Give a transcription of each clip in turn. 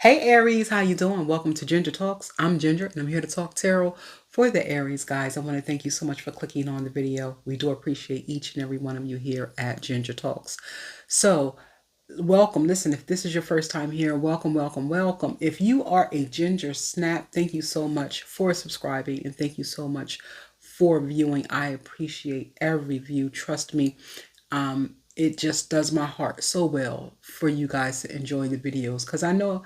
Hey Aries, how you doing? Welcome to Ginger Talks. I'm Ginger and I'm here to talk tarot for the Aries guys. I want to thank you so much for clicking on the video. We do appreciate each and every one of you here at Ginger Talks. So, welcome. Listen, if this is your first time here, welcome, welcome, welcome. If you are a Ginger Snap, thank you so much for subscribing and thank you so much for viewing. I appreciate every view. Trust me. It just does my heart so well for you guys to enjoy the videos because I know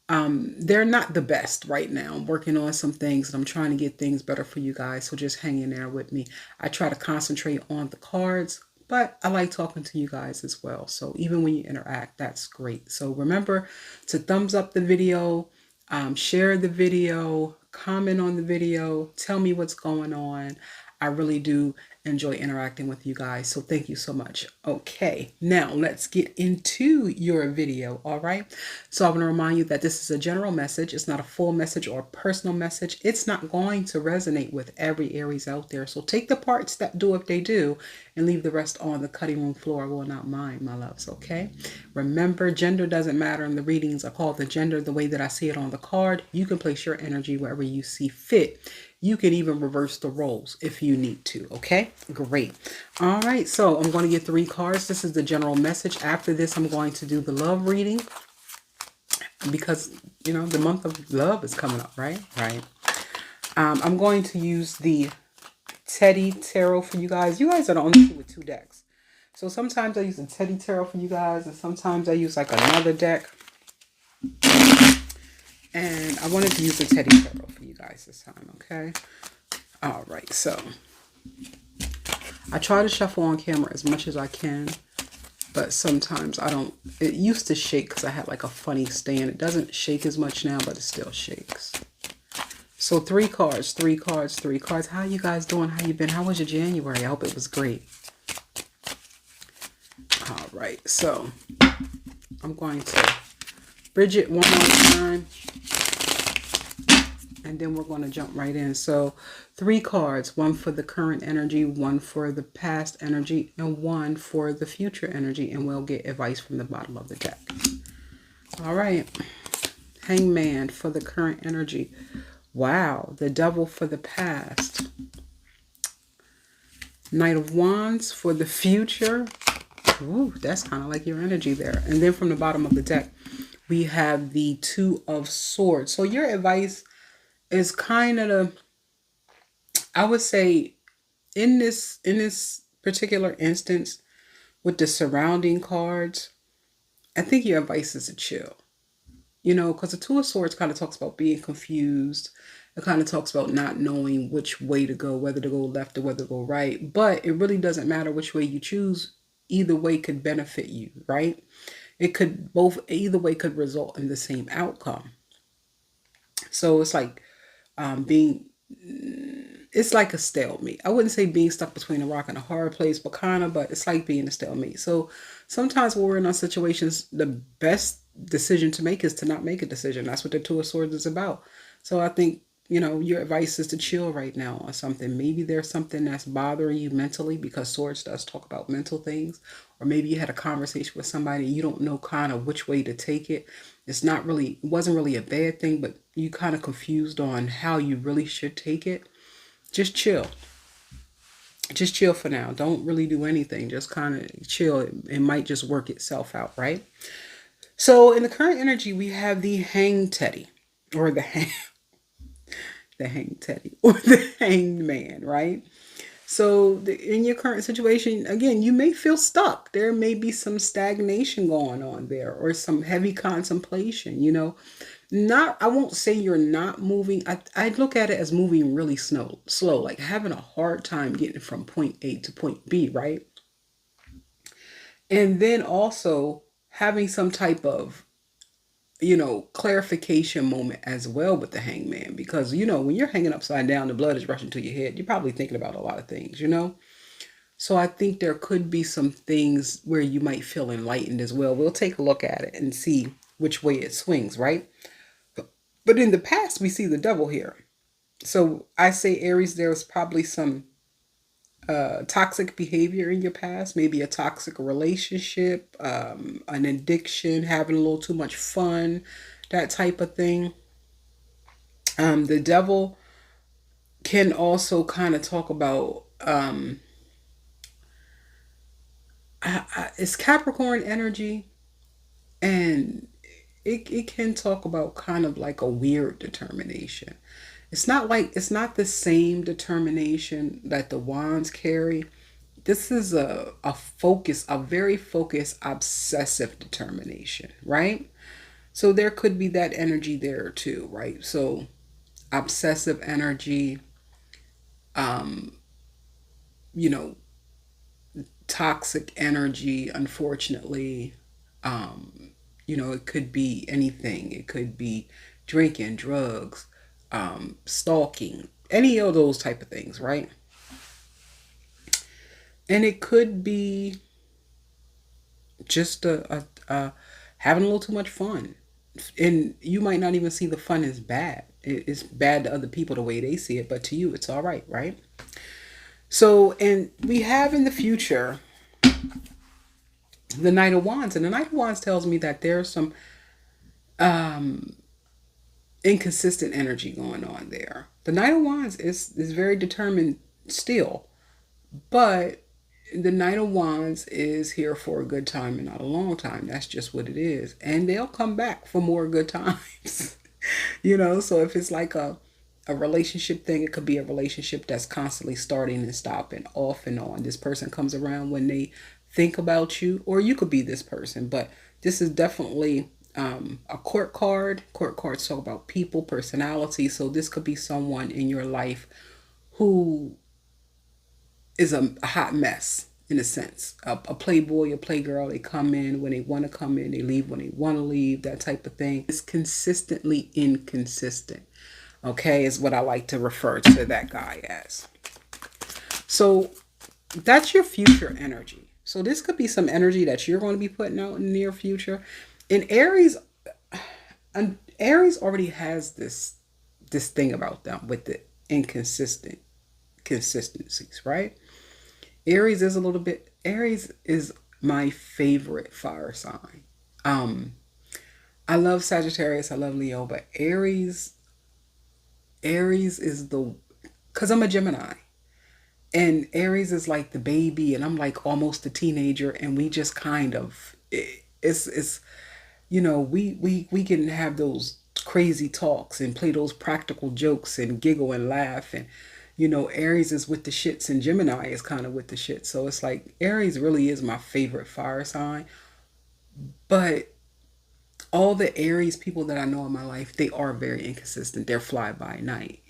they're not the best right now. I'm working on some things and I'm trying to get things better for you guys. So just hang in there with me. I try to concentrate on the cards, but I like talking to you guys as well. So even when you interact, that's great. So remember to thumbs up the video, share the video, comment on the video, tell me what's going on. I really do enjoy interacting with you guys. So thank you so much. Okay, now let's get into your video. All right. So I want to remind you that this is a general message. It's not a full message or a personal message. It's not going to resonate with every Aries out there. So take the parts that do if they do and leave the rest on the cutting room floor. I will not mind, my loves. Okay. Remember, gender doesn't matter in the readings. I call the gender the way that I see it on the card. You can place your energy wherever you see fit. You can even reverse the roles if you need to. Okay, great. All right, so I'm going to get 3 cards. This is the general message. After this, I'm going to do the love reading because, you know, the month of love is coming up, right? Right. I'm going to use the Teddy Tarot for you guys. You guys are the only two with 2 decks. So sometimes I use the Teddy Tarot for you guys, and sometimes I use like another deck. And I wanted to use the Teddy Tarot for you guys this time, okay? All right, so I try to shuffle on camera as much as I can, but sometimes I don't. It used to shake because I had like a funny stand. It doesn't shake as much now, but it still shakes. So 3 cards, 3 cards, 3 cards. How you guys doing? How you been? How was your January? I hope it was great. All right, so I'm going to bridge it one more time. And then we're going to jump right in. So 3 cards, 1 for the current energy, 1 for the past energy, and 1 for the future energy. And we'll get advice from the bottom of the deck. All right. Hangman for the current energy. Wow. The Devil for the past. Knight of Wands for the future. Ooh, that's kind of like your energy there. And then from the bottom of the deck, we have the 2 of Swords. So your advice is kind of I would say in this particular instance with the surrounding cards, I think your advice is to chill. You know, because the 2 of Swords kind of talks about being confused. It kind of talks about not knowing which way to go, whether to go left or whether to go right. But it really doesn't matter which way you choose. Either way could benefit you, right? It could either way could result in the same outcome. So it's like being it's like a stalemate. I wouldn't say being stuck between a rock and a hard place, but kind of, but it's like being a stalemate. So sometimes when we're in our situations, the best decision to make is to not make a decision. That's what the 2 of Swords is about. So I think, you know, your advice is to chill right now on something. Maybe there's something that's bothering you mentally because Swords does talk about mental things. Or maybe you had a conversation with somebody and you don't know kind of which way to take it. It wasn't really a bad thing, but you kind of confused on how you really should take it. Just chill. Just chill for now. Don't really do anything. Just kind of chill. It might just work itself out, right? So in the current energy, we have the Hang Teddy or the Hang Teddy or the Hanged Man, right? So in your current situation, again, you may feel stuck. There may be some stagnation going on there or some heavy contemplation, you know. I won't say you're not moving. I look at it as moving really slow, like having a hard time getting from point A to point B, right? And then also having some type of, you know, clarification moment as well with the hangman. Because, you know, when you're hanging upside down, the blood is rushing to your head. You're probably thinking about a lot of things, you know? So I think there could be some things where you might feel enlightened as well. We'll take a look at it and see which way it swings, right? But in the past, we see the devil here. So I say, Aries, there was probably some toxic behavior in your past, maybe a toxic relationship, an addiction, having a little too much fun, that type of thing. The devil can also kind of talk about it's Capricorn energy, and it can talk about kind of like a weird determination. It's not the same determination that the wands carry. This is a focus, a very focused, obsessive determination, right? So there could be that energy there too, right? So obsessive energy, you know, toxic energy, unfortunately. It could be anything. It could be drinking, drugs, stalking, any of those type of things, right? And it could be just having a little too much fun. And you might not even see the fun as bad. It's bad to other people the way they see it, but to you, it's all right, right? So, and we have in the future the Knight of Wands, and the Knight of Wands tells me that there's some inconsistent energy going on there. The Knight of Wands is very determined still, but the Knight of Wands is here for a good time and not a long time. That's just what it is. And they'll come back for more good times. So if it's like a relationship thing, it could be a relationship that's constantly starting and stopping, off and on. This person comes around when they think about you, or you could be this person. But this is definitely a court card. Court cards talk about people, personality. So this could be someone in your life who is a hot mess in a sense. A playboy, a playgirl, they come in when they want to come in, they leave when they want to leave, that type of thing. It's consistently inconsistent, okay, is what I like to refer to that guy as. So that's your future energy. So this could be some energy that you're going to be putting out in the near future. In Aries, Aries already has this thing about them with the consistencies, right? Aries is my favorite fire sign. I love Sagittarius, I love Leo, but Aries is because I'm a Gemini. And Aries is like the baby, and I'm like almost a teenager, and we just kind of, it's we can have those crazy talks and play those practical jokes and giggle and laugh. And Aries is with the shits and Gemini is kind of with the shit. So it's like Aries really is my favorite fire sign. But all the Aries people that I know in my life, they are very inconsistent. They're fly by night,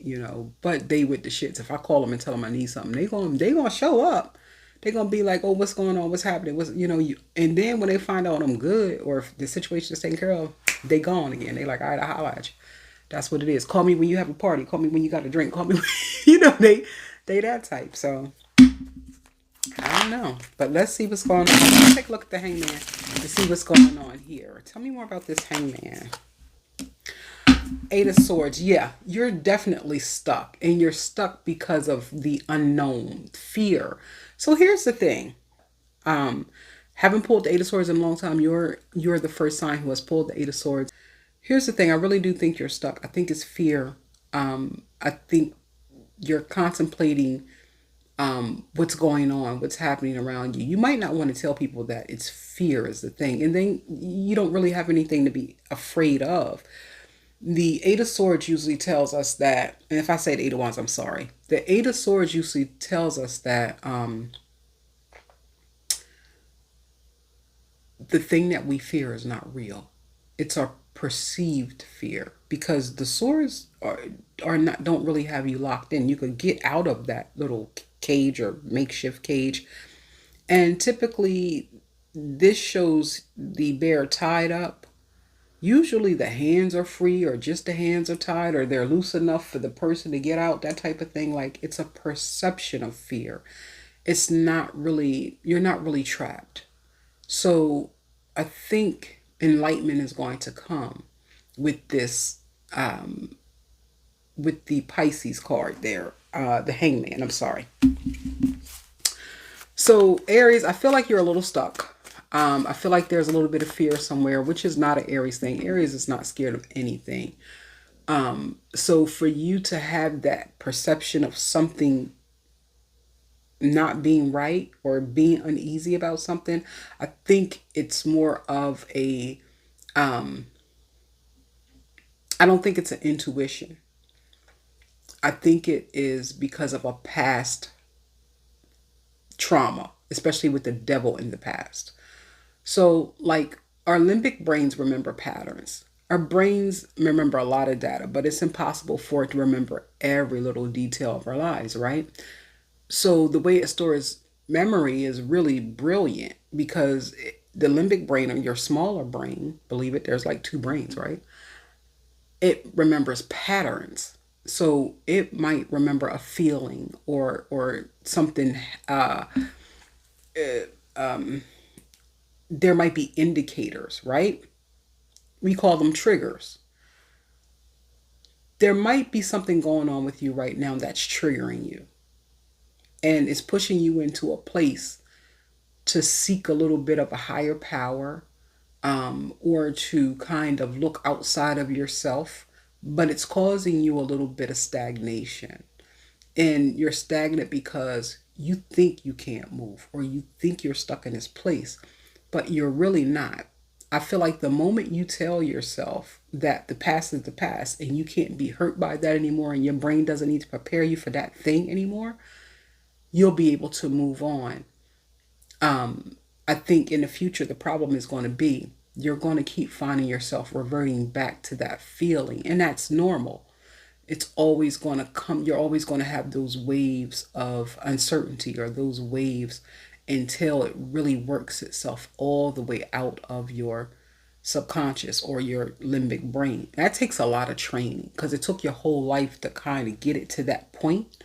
but they with the shits. If I call them and tell them I need something, they gonna show up. They're gonna be like, oh, what's going on? What's happening? And then when they find out I'm good, or if the situation is taken care of, they gone again. They like, all right, I'll holler at you. That's what it is. Call me when you have a party. Call me when you got a drink. Call me when, they that type. So I don't know. But let's see what's going on. Let's take a look at the Hangman to see what's going on here. Tell me more about this Hangman. Eight of Swords. Yeah, you're definitely stuck. And you're stuck because of the unknown. Fear. So here's the thing. Haven't pulled the Eight of Swords in a long time. You're the first sign who has pulled the Eight of Swords. Here's the thing. I really do think you're stuck. I think it's fear. I think you're contemplating what's going on, what's happening around you. You might not want to tell people that it's fear is the thing. And then you don't really have anything to be afraid of. The Eight of Swords usually tells us that, and if I say the Eight of Wands, I'm sorry. The Eight of Swords usually tells us that the thing that we fear is not real. It's our perceived fear, because the swords don't really have you locked in. You could get out of that little cage or makeshift cage, and typically this shows the bear tied up. Usually the hands are free, or just the hands are tied, or they're loose enough for the person to get out, that type of thing. Like, it's a perception of fear. It's not really, you're not really trapped. So I think enlightenment is going to come with this, with the Pisces card there, the Hangman, I'm sorry. So Aries, I feel like you're a little stuck. I feel like there's a little bit of fear somewhere, which is not an Aries thing. Aries is not scared of anything. So for you to have that perception of something not being right or being uneasy about something, I think it's more of a, I don't think it's an intuition. I think it is because of a past trauma, especially with the devil in the past. So, like, our limbic brains remember patterns. Our brains remember a lot of data, but it's impossible for it to remember every little detail of our lives, right? So, the way it stores memory is really brilliant because the limbic brain, or your smaller brain, believe it, there's like two brains, right? It remembers patterns. So it might remember a feeling or something. There might be indicators, right? We call them triggers. There might be something going on with you right now that's triggering you and it's pushing you into a place to seek a little bit of a higher power, or to kind of look outside of yourself, but it's causing you a little bit of stagnation. And you're stagnant because you think you can't move or you think you're stuck in this place, but you're really not. I feel like the moment you tell yourself that the past is the past and you can't be hurt by that anymore and your brain doesn't need to prepare you for that thing anymore, you'll be able to move on. I think in the future, the problem is going to be you're going to keep finding yourself reverting back to that feeling, and that's normal. It's always going to come, you're always going to have those waves of uncertainty or those waves until it really works itself all the way out of your subconscious or your limbic brain. That takes a lot of training because it took your whole life to kind of get it to that point.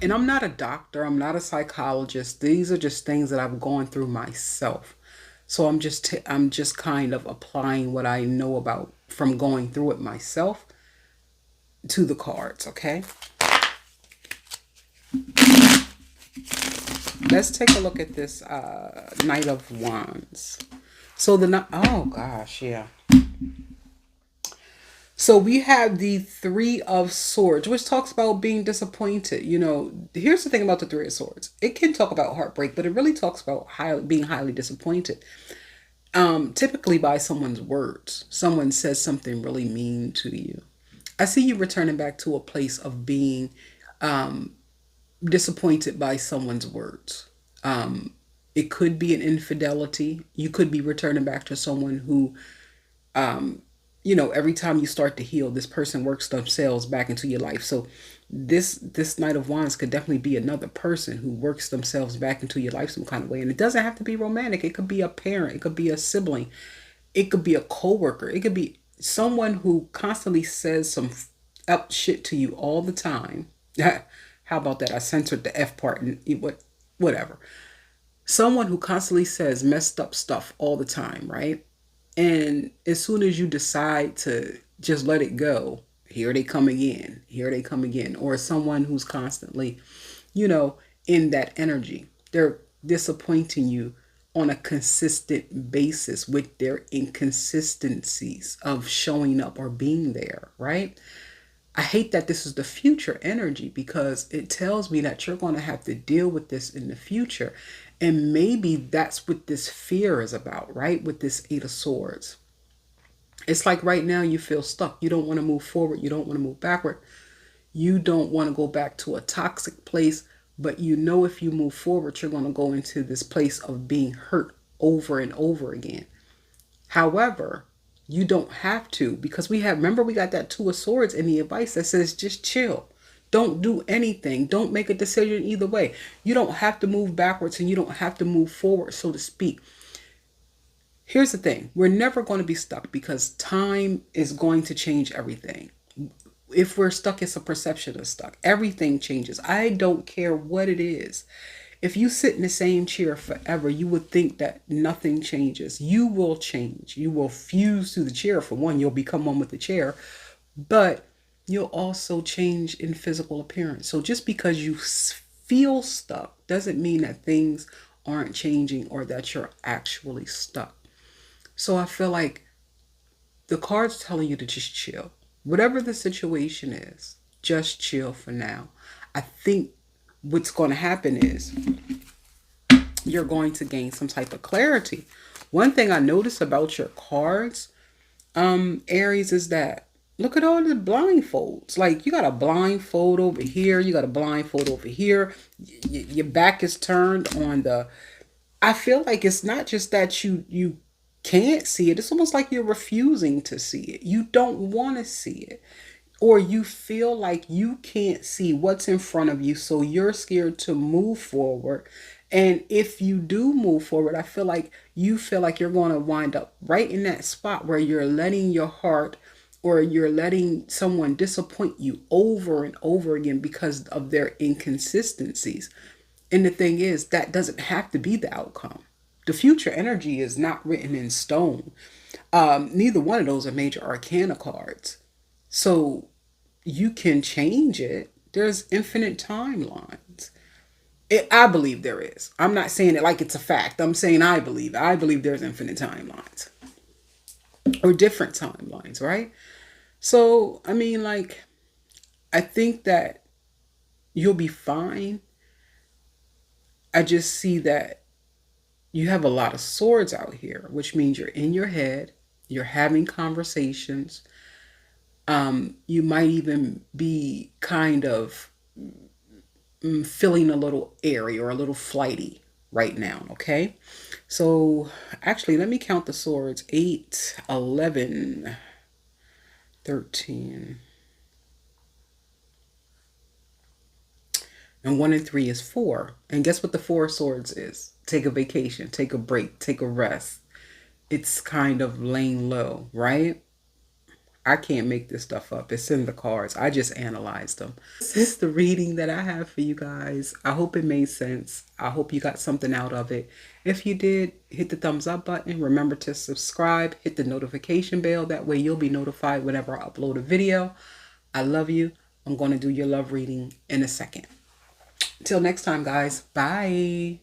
And I'm not a doctor, I'm not a psychologist. These are just things that I've gone through myself. So I'm just kind of applying what I know about from going through it myself to the cards, okay? Let's take a look at this Knight of Wands. So oh gosh, yeah. So we have the Three of Swords, which talks about being disappointed. You know, here's the thing about the Three of Swords. It can talk about heartbreak, but it really talks about being highly disappointed. Typically by someone's words. Someone says something really mean to you. I see you returning back to a place of being disappointed by someone's words. It could be an infidelity. You could be returning back to someone who, every time you start to heal, this person works themselves back into your life. So this Knight of Wands could definitely be another person who works themselves back into your life some kind of way. And it doesn't have to be romantic. It could be a parent. It could be a sibling. It could be a coworker. It could be someone who constantly says some up shit to you all the time. How about that? I censored the F part and whatever. Someone who constantly says messed up stuff all the time, right? And as soon as you decide to just let it go, here they come again. Here they come again. Or someone who's constantly, in that energy. They're disappointing you on a consistent basis with their inconsistencies of showing up or being there, right? I hate that this is the future energy because it tells me that you're going to have to deal with this in the future. And maybe that's what this fear is about, right? With this Eight of Swords. It's like right now you feel stuck. You don't want to move forward. You don't want to move backward. You don't want to go back to a toxic place. But if you move forward, you're going to go into this place of being hurt over and over again. However, you don't have to, because remember we got that Two of Swords in the advice that says just chill. Don't do anything. Don't make a decision either way. You don't have to move backwards and you don't have to move forward, so to speak. Here's the thing. We're never going to be stuck because time is going to change everything. If we're stuck, it's a perception of stuck. Everything changes. I don't care what it is. If you sit in the same chair forever, you would think that nothing changes. You will change. You will fuse to the chair. For one, you'll become one with the chair, but you'll also change in physical appearance. So just because you feel stuck doesn't mean that things aren't changing or that you're actually stuck. So I feel like the card's telling you to just chill. Whatever the situation is, just chill for now. I think what's going to happen is you're going to gain some type of clarity. One thing I notice about your cards, Aries, is that look at all the blindfolds. Like you got a blindfold over here, you got a blindfold over here. Your back is turned on the. I feel like it's not just that you can't see it. It's almost like you're refusing to see it. You don't want to see it. Or you feel like you can't see what's in front of you, so you're scared to move forward. And if you do move forward, I feel like you feel like you're going to wind up right in that spot where you're letting your heart or you're letting someone disappoint you over and over again because of their inconsistencies. And the thing is, that doesn't have to be the outcome. The future energy is not written in stone. Neither one of those are major arcana cards. So you can change it. There's infinite timelines. I believe there is. I'm not saying it like it's a fact. I'm saying I believe. I believe there's infinite timelines or different timelines, right? So, I mean, like, I think that you'll be fine. I just see that you have a lot of swords out here, which means you're in your head, you're having conversations. You might even be kind of feeling a little airy or a little flighty right now, okay? So actually, let me count the swords. 8, 11, 13. And 1 and 3 is 4. And guess what the 4 of swords is? Take a vacation, take a break, take a rest. It's kind of laying low, right? I can't make this stuff up. It's in the cards. I just analyzed them. This is the reading that I have for you guys. I hope it made sense. I hope you got something out of it. If you did, hit the thumbs up button. Remember to subscribe. Hit the notification bell. That way you'll be notified whenever I upload a video. I love you. I'm going to do your love reading in a second. Till next time, guys. Bye.